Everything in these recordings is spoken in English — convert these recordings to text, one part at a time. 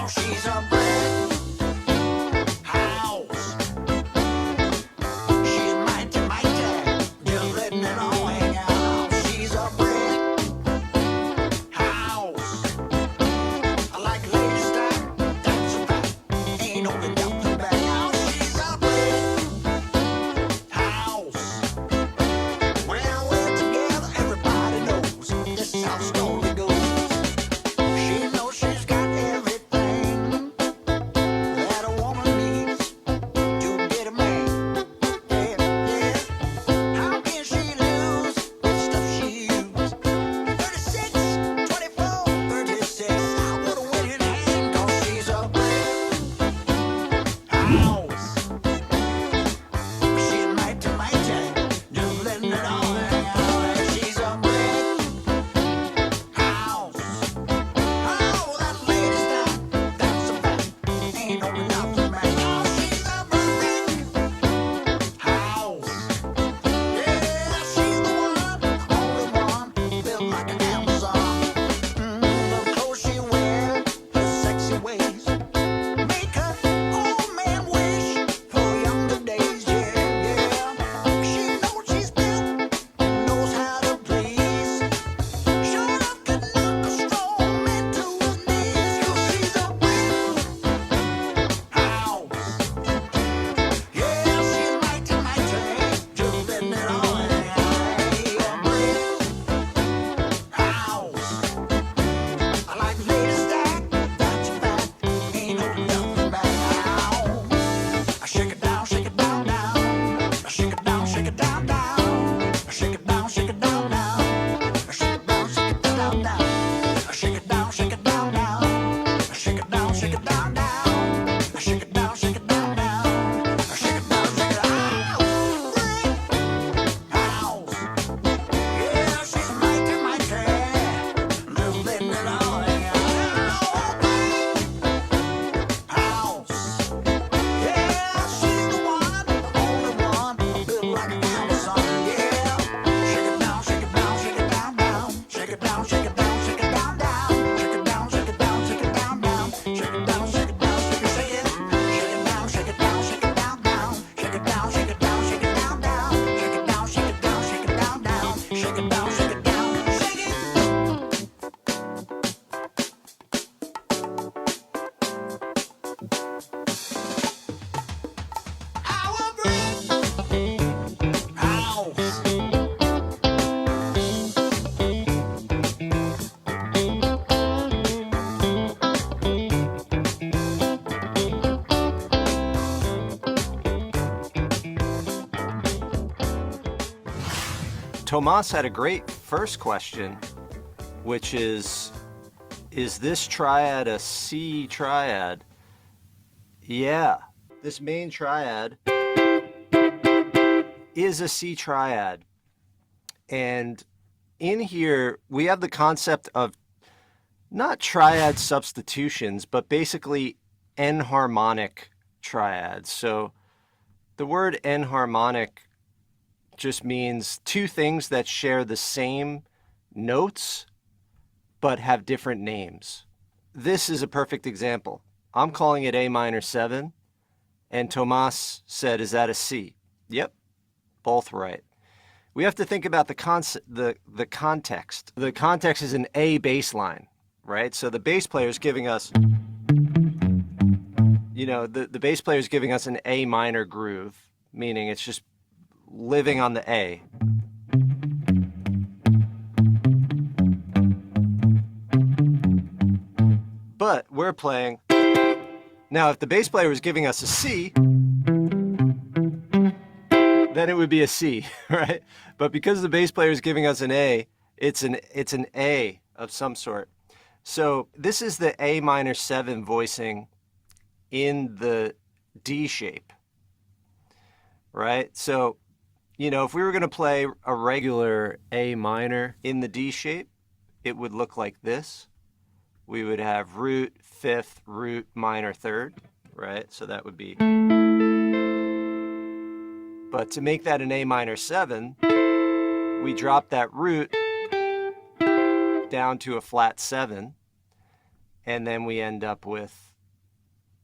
she's a brick house. She's mighty, mighty, just letting it all hang out. She's a brick house. I like lady style, that's a fact. Ain't no doubt about it. She's a brick house. Well, we're together, everybody knows this is how the story goes. She knows she's got everything that a woman needs to get a man. Yeah, yeah. How can she lose the stuff she used? 36, 24, 36. I would have went in hand, 'cause she's a brick house. She's mighty, mighty, just letting it all hang out. She's a brick house. Oh, that lady style, that's a fact. Ain't no nothing back. Oh, she's a brick house. Yeah, she's the one, only one, built like an Amazon. The clothes she wears, her sexy ways, make her old man wish for younger days. Yeah, yeah. She knows she's built, knows how to please. Sure enough, could knock a strong man to his knees. 'Cause she's a brick house. Yeah, she's mighty, mighty, just letting it all hang out. A brick house. I like lady style, that's a fact. Ain't no nothing back now. I shake it down, down. I shake it down, down. I shake it down, down. I shake it down, down. I shake it down, down. I shake it down, down. I shake it down, down. I shake it down, brick house. Yeah, she's mighty, mighty, just letting it all hang out. Brick house. Yeah, she's the one, only one, built like an Amazon. Yeah, shake it down, down. Shake it down, down, down. Shake it down, down. Shake it down, down. Shake it down, shake it, shake it. Shake it down, down. Shake it down, down. Shake it down, down. Shake it down, down. Shake it down, down. Shake it. Our brick house. Tomas had a great first question, which is this triad a C triad? Yeah, this main triad is a C triad. And in here, we have the concept of not triad substitutions, but basically enharmonic triads. So the word enharmonic just means two things that share the same notes but have different names. This is a perfect example. I'm calling it A minor 7, and Tomas said, is that a C? Yep, both right. We have to think about the context. The context is an A bass line, right? So the bass player is giving us, the bass player is giving us an A minor groove, meaning it's just living on the A. But we're playing. Now, if the bass player was giving us a C, then it would be a C, right? But because the bass player is giving us an A, it's an A of some sort. So this is the A minor 7 voicing in the D shape, right? So, if we were going to play a regular A minor in the D shape, it would look like this. We would have root, 5th, root, minor 3rd, right? So that would be. But to make that an A minor 7, we drop that root down to a flat 7, and then we end up with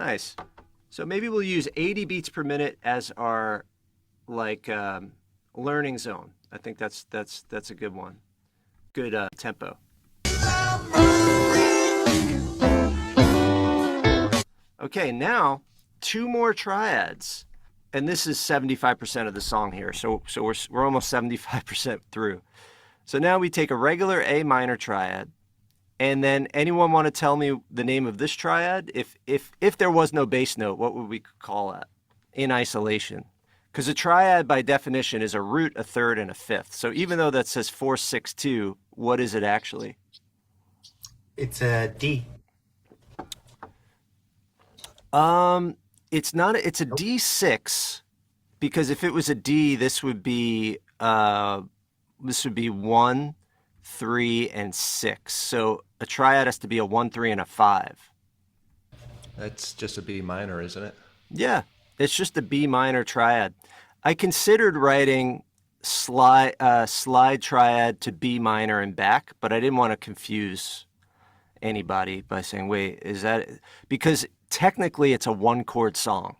Nice. So maybe we'll use 80 beats per minute as our learning zone. I think that's a good one. Good tempo. Okay, now 2 more triads, and this is 75% of the song here. So we're almost 75% through. So now we take a regular A minor triad, and then anyone want to tell me the name of this triad? If there was no bass note, what would we call that in isolation? Because a triad by definition is a root, a third, and a fifth. So even though that says 4-6-2, what is it actually? It's a D. It's not. It's a D6, because if it was a D, this would be 1, 3, and 6. So a triad has to be a 1, 3, and a 5. That's just a B minor, isn't it? Yeah, it's just a B minor triad. I considered writing slide triad to B minor and back, but I didn't want to confuse anybody by saying, wait, is that, because technically it's a 1-chord song.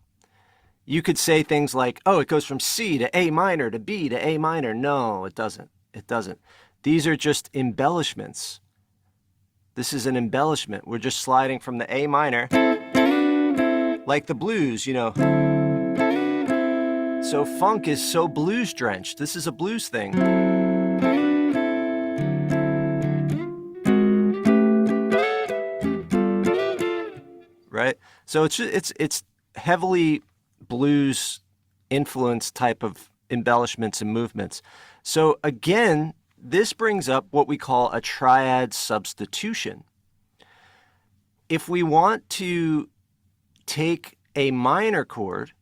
You could say things like, oh, it goes from C to A minor to B to A minor. No, it doesn't. It doesn't. These are just embellishments. This is an embellishment. We're just sliding from the A minor, like the blues, you know. So funk is so blues drenched. This is a blues thing. Right? So it's heavily blues influenced type of embellishments and movements. So again, this brings up what we call a triad substitution. If we want to take a minor chord,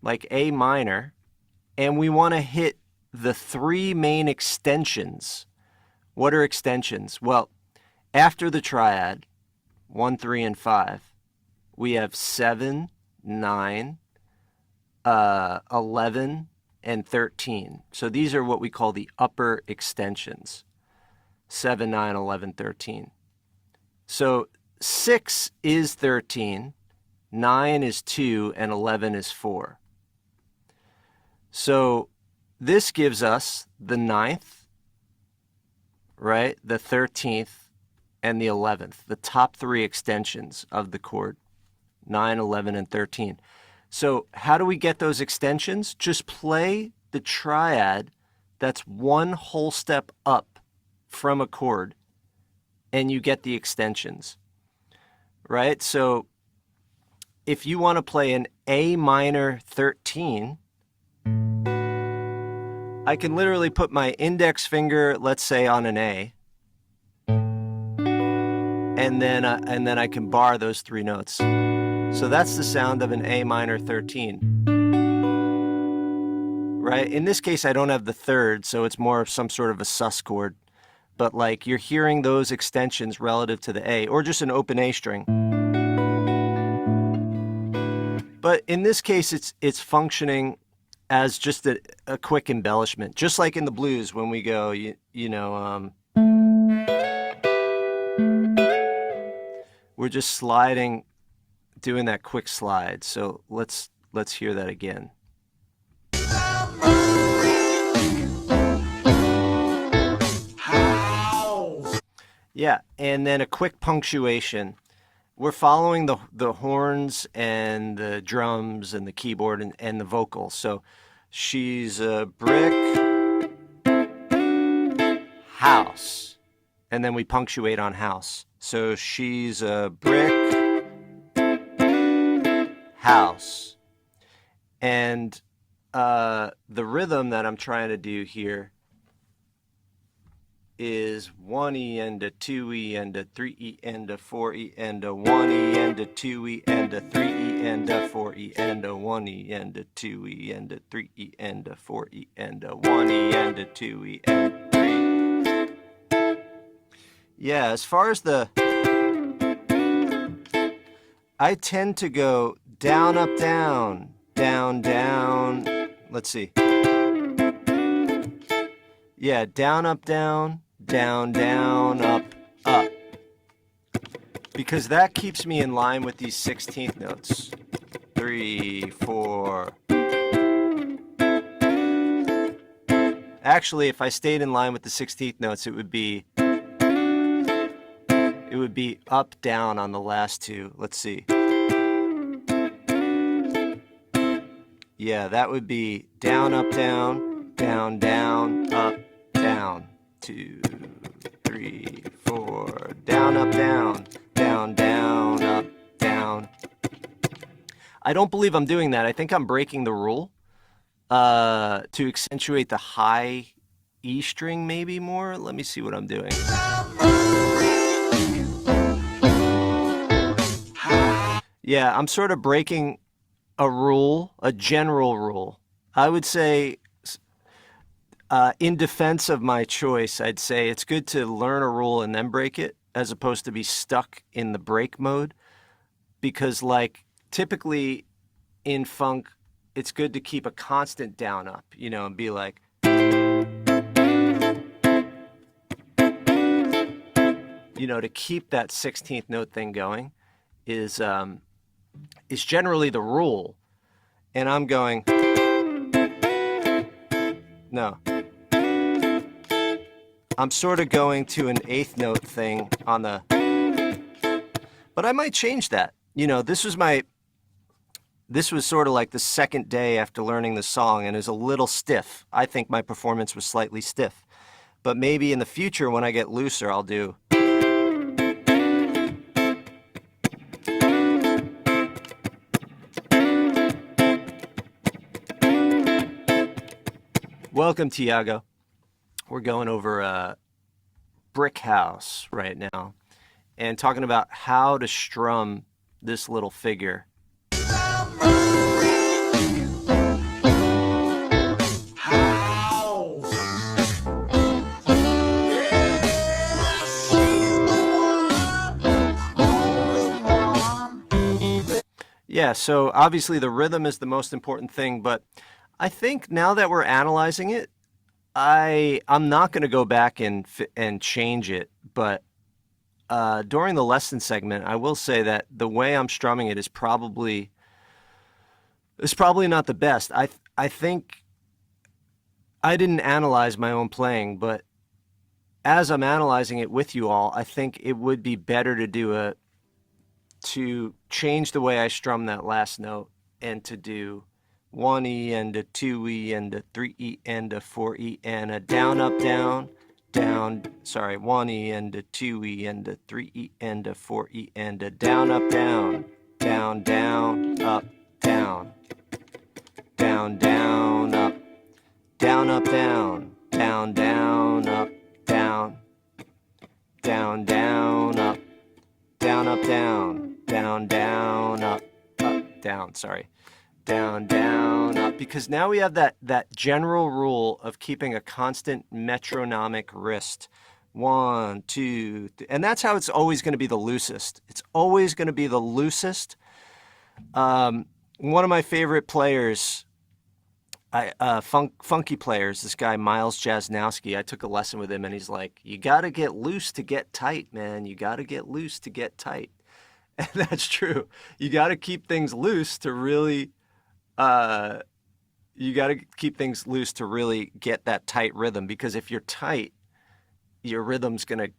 like A minor, and we want to hit the 3 main extensions. What are extensions? Well, after the triad, 1, 3, and 5, we have 7, 9, 11, and 13. So these are what we call the upper extensions. 7, 9, 11, 13. So 6 is 13, 9 is 2, and 11 is 4. So this gives us the 9th, right, the 13th, and the 11th, the top 3 extensions of the chord, 9, 11, and 13. So how do we get those extensions? Just play the triad that's 1 whole step up from a chord, and you get the extensions, right? So if you want to play an A minor 13, I can literally put my index finger, let's say, on an A, and then I can bar those 3 notes. So that's the sound of an A minor 13, right? In this case, I don't have the third, so it's more of some sort of a sus chord. But like, you're hearing those extensions relative to the A, or just an open A string. But in this case, it's functioning as just a quick embellishment, just like in the blues when we go, we're just sliding, doing that quick slide. So let's hear that again. Yeah, and then a quick punctuation. We're following the horns and the drums and the keyboard and the vocals. So she's a brick house. And then we punctuate on house. So she's a brick house. And the rhythm that I'm trying to do here is 1E and a 2E and a 3E and a 4E and a 1E and a 2E and a 3E and a 4E and a 1E and a 2E and a 3E and a 4E and a 1E and a 2E and 3. Yeah, as far as I tend to go down, up, down, down, down. Let's see. Yeah, down, up, down, down, down, up, up. because that keeps me in line with these 16th notes. 3, 4. Actually, if I stayed in line with the 16th notes, it would be up, down on the last two. Let's see. Yeah, that would be down, up, down, down, down, up, down. 2, 3, 4. Down, up, down, down, down, up, down. I don't believe I'm doing that. I think I'm breaking the rule to accentuate the high E string maybe more. Let me see what I'm doing. Yeah, I'm sort of breaking a rule, a general rule. I would say, in defense of my choice, I'd say it's good to learn a rule and then break it, as opposed to be stuck in the break mode. Because, like, typically in funk, it's good to keep a constant down up, you know, and be like, you know, to keep that 16th note thing going is generally the rule. And I'm going, no. I'm sort of going to an 8th note thing on the, but I might change that. You know, this was sort of like the second day after learning the song and is a little stiff. I think my performance was slightly stiff. But maybe in the future when I get looser, I'll do. Welcome, Tiago. We're going over Brick House right now and talking about how to strum this little figure. Yeah, so obviously the rhythm is the most important thing, but I think now that we're analyzing it, I'm not going to go back and change it, but during the lesson segment, I will say that the way I'm strumming it is probably not the best. I think I didn't analyze my own playing, but as I'm analyzing it with you all, I think it would be better to change the way I strum that last note and to do 1E and a 2E and a 3E and a 4E and a down, up, down, down, sorry, 1E and a 2E and a 3E and a 4E and a down, up, down, down, down, up, down, down, down, up, down, up, down, down, down, up, down, down, down, up, down, up, down, down, down, up, down, sorry. Down, down, up, because now we have that general rule of keeping a constant metronomic wrist. 1, 2, 3, and that's how it's always going to be the loosest. It's always going to be the loosest. One of my favorite players, funky players, this guy Miles Jasnowski, I took a lesson with him and he's like, you got to get loose to get tight, man. You got to get loose to get tight. And that's true. You got to keep things loose to really get that tight rhythm, because if you're tight, your rhythm's gonna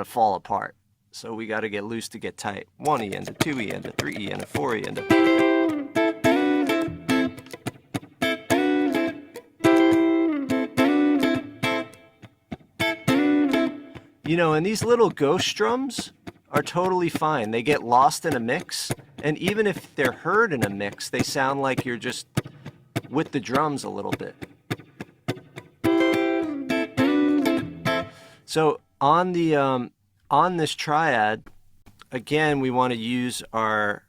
fall apart. So we got to get loose to get tight. 1E and a 2E and a 3E and a 4E and a... You know, and these little ghost strums are totally fine. They get lost in a mix, and even if they're heard in a mix, they sound like you're just with the drums a little bit. So on the on this triad, again, we want to use our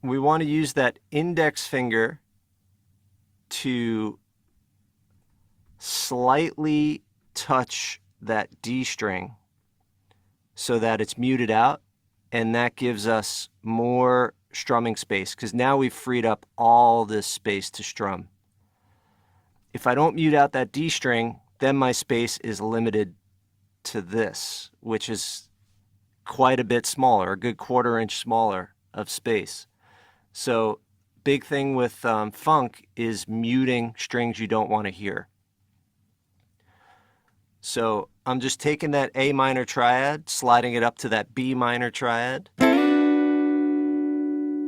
we want to use that index finger to slightly touch that D string so that it's muted out, and that gives us more strumming space, because now we've freed up all this space to strum. If I don't mute out that D string, then my space is limited to this, which is quite a bit smaller, a good 1/4 inch smaller of space. So big thing with funk is muting strings you don't want to hear. So I'm just taking that A minor triad, sliding it up to that B minor triad,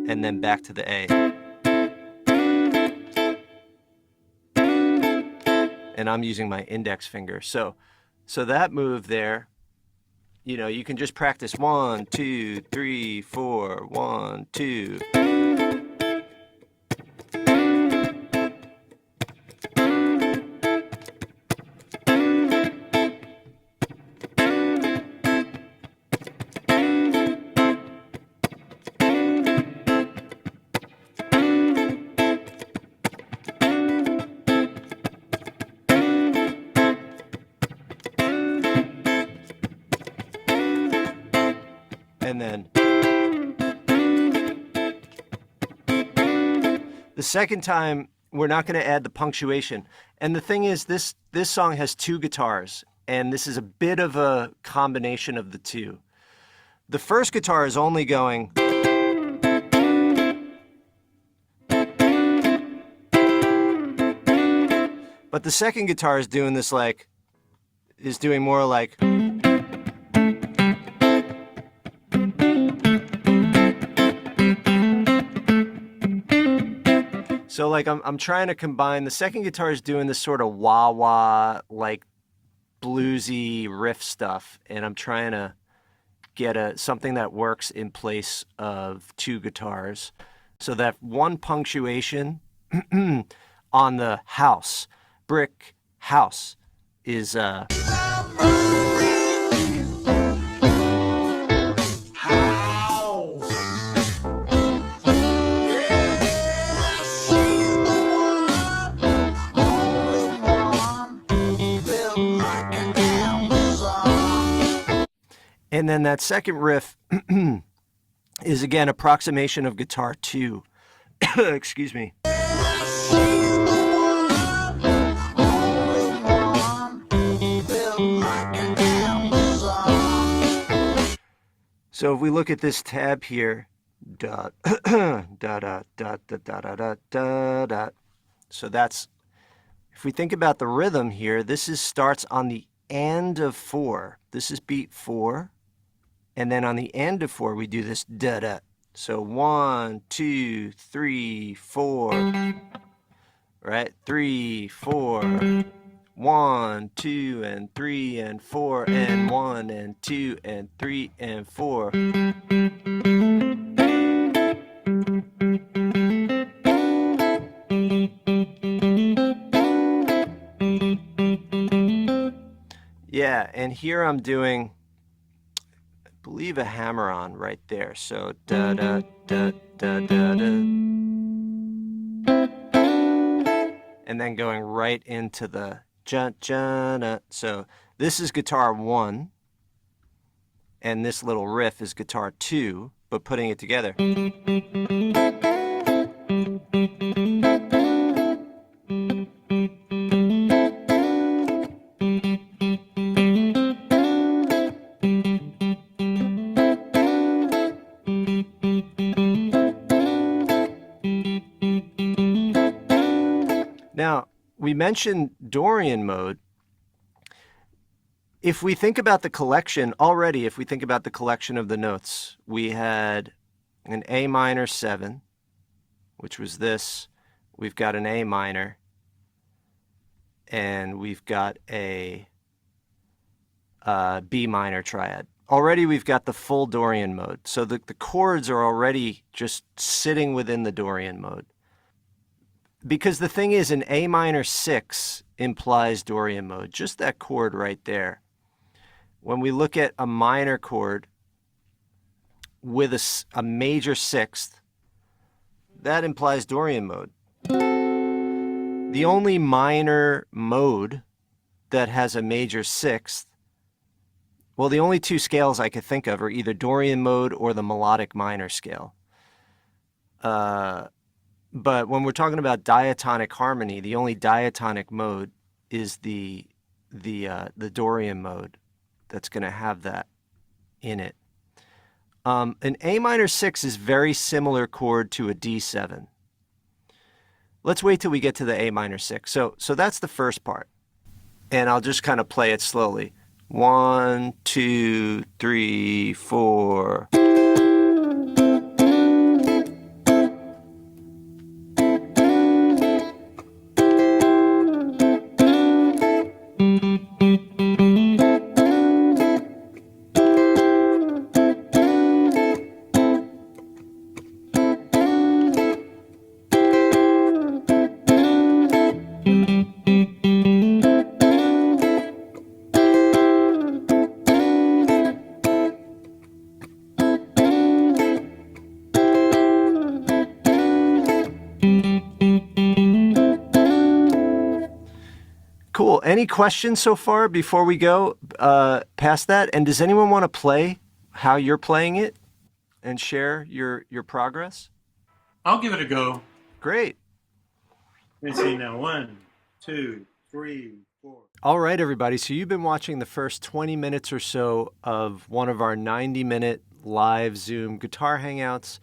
and then back to the A. And I'm using my index finger. So that move there, you know, you can just practice 1, 2, 3, 4, 1, 2. And then the second time, we're not going to add the punctuation. And the thing is, this song has 2 guitars, and this is a bit of a combination of the two. The first guitar is only going, but the second guitar is doing this like, is doing more like. So like I'm trying to combine, the second guitar is doing this sort of wah-wah, like bluesy riff stuff, and I'm trying to get something that works in place of 2 guitars. So that 1 punctuation on the house, brick house, is and then that second riff is again approximation of guitar 2. Excuse me. So if we look at this tab here, da da da da da da da da da. So that's, if we think about the rhythm here, this starts on the end of 4. This is beat 4. And then on the end of 4, we do this da-da. So 1, 2, 3, 4. Right? 3, 4. 1, 2, and 3, and 4, and 1, and 2, and 3, and 4. Yeah, and here I'm doing, I believe, a hammer-on right there. So da da da da da da, and then going right into the ja ja na. So this is guitar 1, and this little riff is guitar 2, but putting it together. Now, we mentioned Dorian mode. If we think about the collection already, if we think about the collection of the notes, we had an A minor 7, which was this. We've got an A minor, and we've got a B minor triad. Already we've got the full Dorian mode. So the chords are already just sitting within the Dorian mode. Because the thing is, an A minor 6 implies Dorian mode, just that chord right there. When we look at a minor chord with a major 6th, that implies Dorian mode. The only minor mode that has a major 6th, well, the only 2 scales I could think of are either Dorian mode or the melodic minor scale. But when we're talking about diatonic harmony, the only diatonic mode is the Dorian mode that's going to have that in it. An A minor 6 is very similar chord to a D7. Let's wait till we get to the A minor 6. So that's the first part. And I'll just kind of play it slowly. 1, 2, 3, 4. Cool. Any questions so far before we go past that? And does anyone want to play how you're playing it and share your progress? I'll give it a go. Great. Let's see now. 1, 2, 3, 4. All right, everybody. So you've been watching the first 20 minutes or so of one of our 90-minute live Zoom guitar hangouts,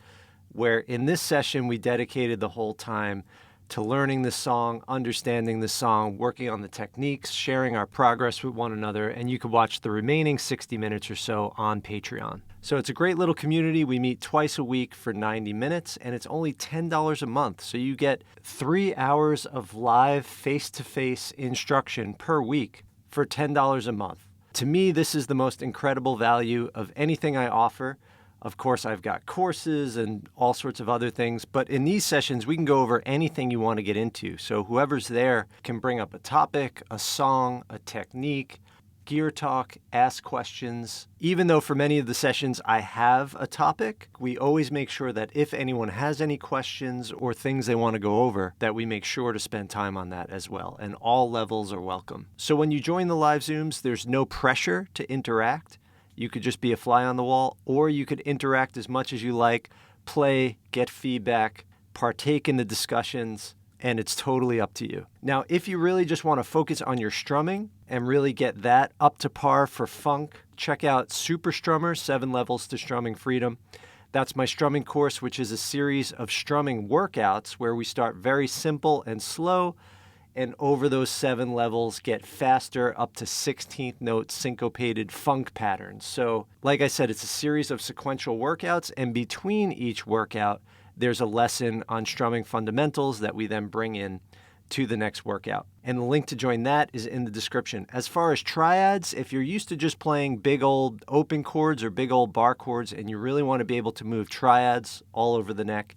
where in this session we dedicated the whole time to learning the song, understanding the song, working on the techniques, sharing our progress with one another, and you can watch the remaining 60 minutes or so on Patreon. So it's a great little community. We meet twice a week for 90 minutes, and it's only $10 a month. So you get 3 hours of live face-to-face instruction per week for $10 a month. To me, this is the most incredible value of anything I offer. Of course, I've got courses and all sorts of other things, but in these sessions, we can go over anything you want to get into. So whoever's there can bring up a topic, a song, a technique, gear talk, ask questions. Even though for many of the sessions I have a topic, we always make sure that if anyone has any questions or things they want to go over, that we make sure to spend time on that as well. And all levels are welcome. So when you join the live Zooms, there's no pressure to interact. You could just be a fly on the wall, or you could interact as much as you like, play, get feedback, partake in the discussions, and it's totally up to you. Now, if you really just want to focus on your strumming and really get that up to par for funk, check out Super Strummer, 7 Levels to Strumming Freedom. That's my strumming course, which is a series of strumming workouts where we start very simple and slow, and over those 7 levels get faster up to 16th note syncopated funk patterns. So like I said, it's a series of sequential workouts, and between each workout, there's a lesson on strumming fundamentals that we then bring in to the next workout. And the link to join that is in the description. As far as triads, if you're used to just playing big old open chords or big old bar chords, and you really want to be able to move triads all over the neck,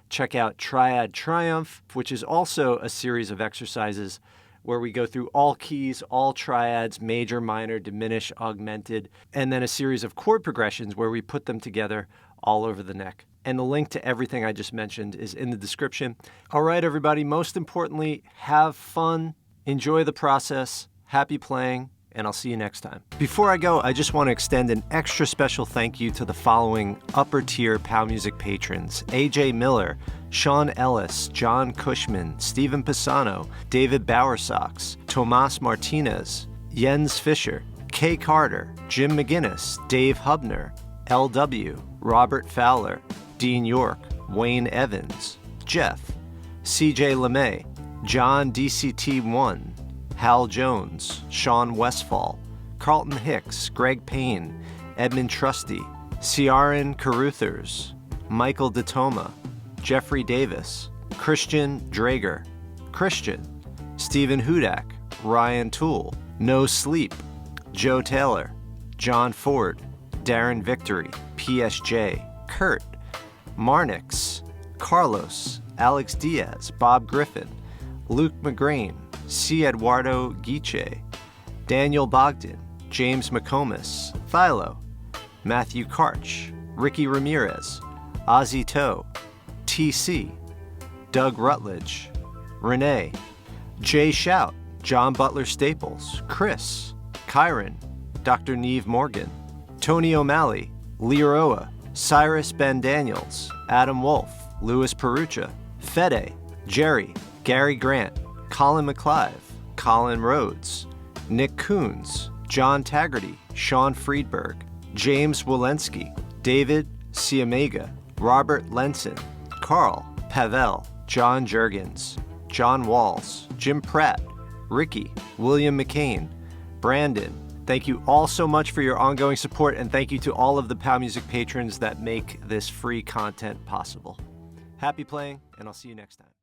check out Triad Triumph, which is also a series of exercises where we go through all keys, all triads, major, minor, diminished, augmented, and then a series of chord progressions where we put them together all over the neck. And the link to everything I just mentioned is in the description. All right, everybody, most importantly, have fun, enjoy the process, happy playing, and I'll see you next time. Before I go, I just want to extend an extra special thank you to the following upper tier POW Music patrons: AJ Miller, Sean Ellis, John Cushman, Stephen Pisano, David Bowersox, Tomas Martinez, Jens Fischer, Kay Carter, Jim McGinnis, Dave Hubner, LW, Robert Fowler, Dean York, Wayne Evans, Jeff, CJ LeMay, John DCT1, Hal Jones, Sean Westfall, Carlton Hicks, Greg Payne, Edmund Trusty, Ciaran Caruthers, Michael DeToma, Jeffrey Davis, Christian Drager, Christian, Stephen Hudak, Ryan Toole, No Sleep, Joe Taylor, John Ford, Darren Victory, PSJ, Kurt, Marnix, Carlos, Alex Diaz, Bob Griffin, Luke McGrain, C. Eduardo Guiche, Daniel Bogdan, James McComas, Philo, Matthew Karch, Ricky Ramirez, Ozzy Toe, TC, Doug Rutledge, Renee, Jay Shout, John Butler Staples, Chris, Kyron, Dr. Neve Morgan, Tony O'Malley, Leroa, Cyrus Ben Daniels, Adam Wolf, Louis Perucha, Fede, Jerry, Gary Grant, Colin McClive, Colin Rhodes, Nick Coons, John Taggarty, Sean Friedberg, James Walensky, David Siamega, Robert Lenson, Carl, Pavel, John Jurgens, John Walls, Jim Pratt, Ricky, William McCain, Brandon. Thank you all so much for your ongoing support, and thank you to all of the POW Music patrons that make this free content possible. Happy playing, and I'll see you next time.